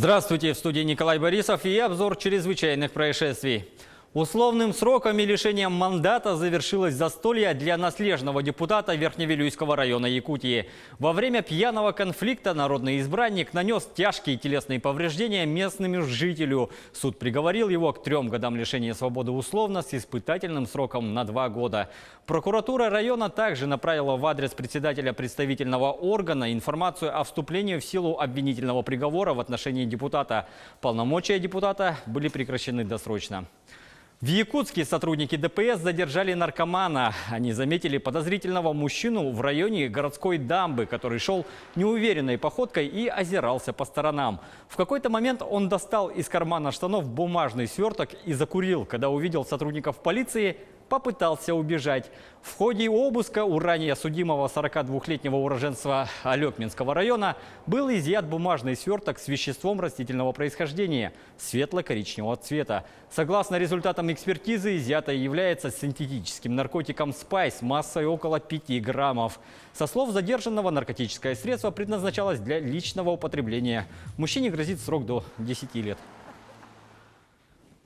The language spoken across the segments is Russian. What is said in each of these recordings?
Здравствуйте, в студии Николай Борисов и обзор чрезвычайных происшествий. Условным сроком и лишением мандата завершилось застолье для наследного депутата Верхневилюйского района Якутии. Во время пьяного конфликта народный избранник нанес тяжкие телесные повреждения местному жителю. Суд приговорил его к 3 годам лишения свободы условно с испытательным сроком на 2 года. Прокуратура района также направила в адрес председателя представительного органа информацию о вступлении в силу обвинительного приговора в отношении депутата. Полномочия депутата были прекращены досрочно. В Якутске сотрудники ДПС задержали наркомана. Они заметили подозрительного мужчину в районе городской дамбы, который шел неуверенной походкой и озирался по сторонам. В какой-то момент он достал из кармана штанов бумажный сверток и закурил. Когда увидел сотрудников полиции, попытался убежать. В ходе обыска у ранее судимого 42-летнего уроженца Алекминского района был изъят бумажный сверток с веществом растительного происхождения светло-коричневого цвета. Согласно результатам экспертизы, изъятое является синтетическим наркотиком «Спайс» массой около 5 граммов. Со слов задержанного, наркотическое средство предназначалось для личного употребления. Мужчине грозит срок до 10 лет.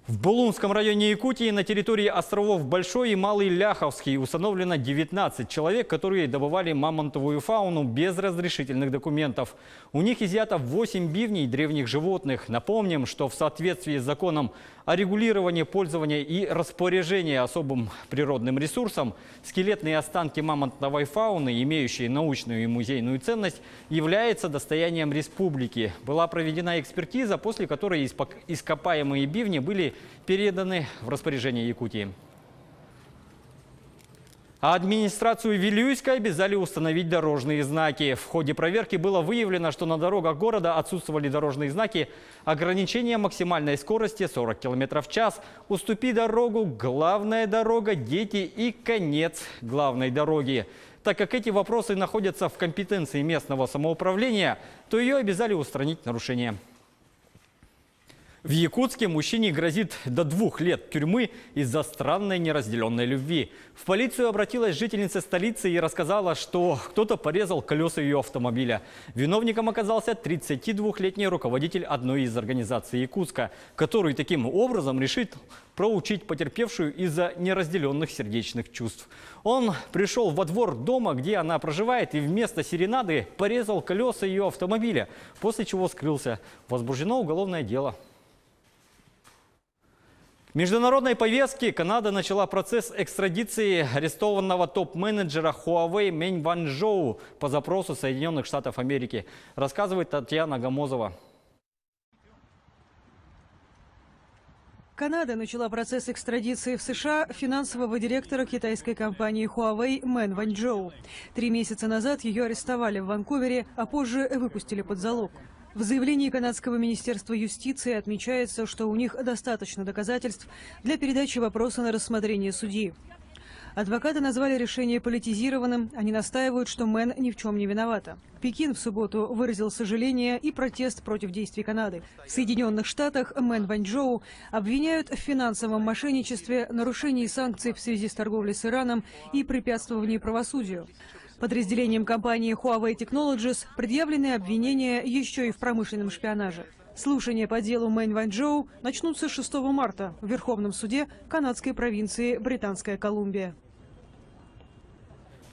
В Булунском районе Якутии на территории островов Большой и Малый Ляховский установлено 19 человек, которые добывали мамонтовую фауну без разрешительных документов. У них изъято 8 бивней древних животных. Напомним, что в соответствии с законом о регулировании пользования и распоряжения особым природным ресурсом, скелетные останки мамонтовой фауны, имеющие научную и музейную ценность, являются достоянием республики. Была проведена экспертиза, после которой ископаемые бивни были переданы в распоряжение Якутии. А администрацию Вилюйска обязали установить дорожные знаки. В ходе проверки было выявлено, что на дорогах города отсутствовали дорожные знаки ограничения максимальной скорости 40 км в час, уступи дорогу, главная дорога, дети и конец главной дороги. Так как эти вопросы находятся в компетенции местного самоуправления, то ее обязали устранить нарушения. В Якутске мужчине грозит до 2 лет тюрьмы из-за странной неразделенной любви. В полицию обратилась жительница столицы и рассказала, что кто-то порезал колеса ее автомобиля. Виновником оказался 32-летний руководитель одной из организаций Якутска, который таким образом решит проучить потерпевшую из-за неразделенных сердечных чувств. Он пришел во двор дома, где она проживает, и вместо серенады порезал колеса ее автомобиля, после чего скрылся. Возбуждено уголовное дело. В международной повестке Канада начала процесс экстрадиции арестованного топ-менеджера Huawei Мэнь Ванчжоу по запросу Соединенных Штатов Америки, рассказывает Татьяна Гамозова. Канада начала процесс экстрадиции в США финансового директора китайской компании Huawei Мэнь Ванчжоу. 3 месяца назад ее арестовали в Ванкувере, а позже выпустили под залог. В заявлении канадского министерства юстиции отмечается, что у них достаточно доказательств для передачи вопроса на рассмотрение судьи. Адвокаты назвали решение политизированным. Они настаивают, что Мэн ни в чем не виновата. Пекин в субботу выразил сожаление и протест против действий Канады. В Соединенных Штатах Мэнь Ванчжоу обвиняют в финансовом мошенничестве, нарушении санкций в связи с торговлей с Ираном и препятствовании правосудию. Подразделением компании Huawei Technologies предъявлены обвинения еще и в промышленном шпионаже. Слушания по делу Мэнь Ванчжоу начнутся 6 марта в Верховном суде канадской провинции Британская Колумбия.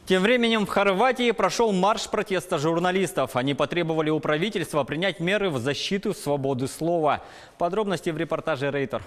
Тем временем в Хорватии прошел марш протеста журналистов. Они потребовали у правительства принять меры в защиту свободы слова. Подробности в репортаже Рейтер.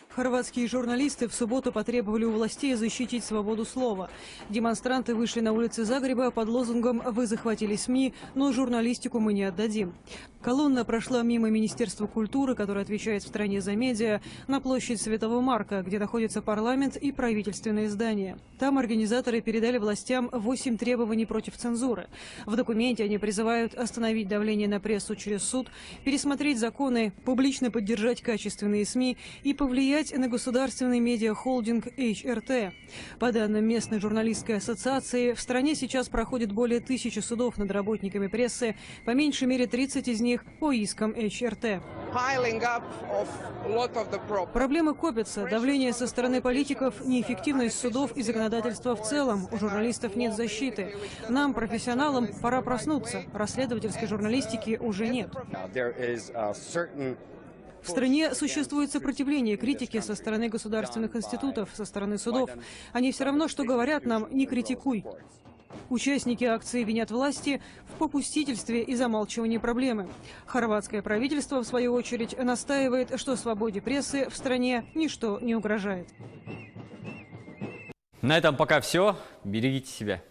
Хорватские журналисты в субботу потребовали у властей защитить свободу слова. Демонстранты вышли на улицы Загреба под лозунгом «Вы захватили СМИ, но журналистику мы не отдадим». Колонна прошла мимо Министерства культуры, которое отвечает в стране за медиа, на площадь Святого Марка, где находится парламент и правительственные здания. Там организаторы передали властям 8 требований против цензуры. В документе они призывают остановить давление на прессу через суд, пересмотреть законы, публично поддержать качественные СМИ и повлиять на государственный медиахолдинг HRT. По данным местной журналистской ассоциации, в стране сейчас проходит более 1000 судов над работниками прессы, по меньшей мере 30 из них по искам HRT. piling up of a lot of the problems. Проблемы копятся, давление со стороны политиков, неэффективность судов и законодательства в целом. У журналистов нет защиты. Нам, профессионалам, пора проснуться. Расследовательской журналистики уже нет. В стране существует сопротивление критике со стороны государственных институтов, со стороны судов. Они все равно, что говорят нам: не критикуй. Участники акции винят власти в попустительстве и замалчивании проблемы. Хорватское правительство, в свою очередь, настаивает, что свободе прессы в стране ничто не угрожает. На этом пока все. Берегите себя.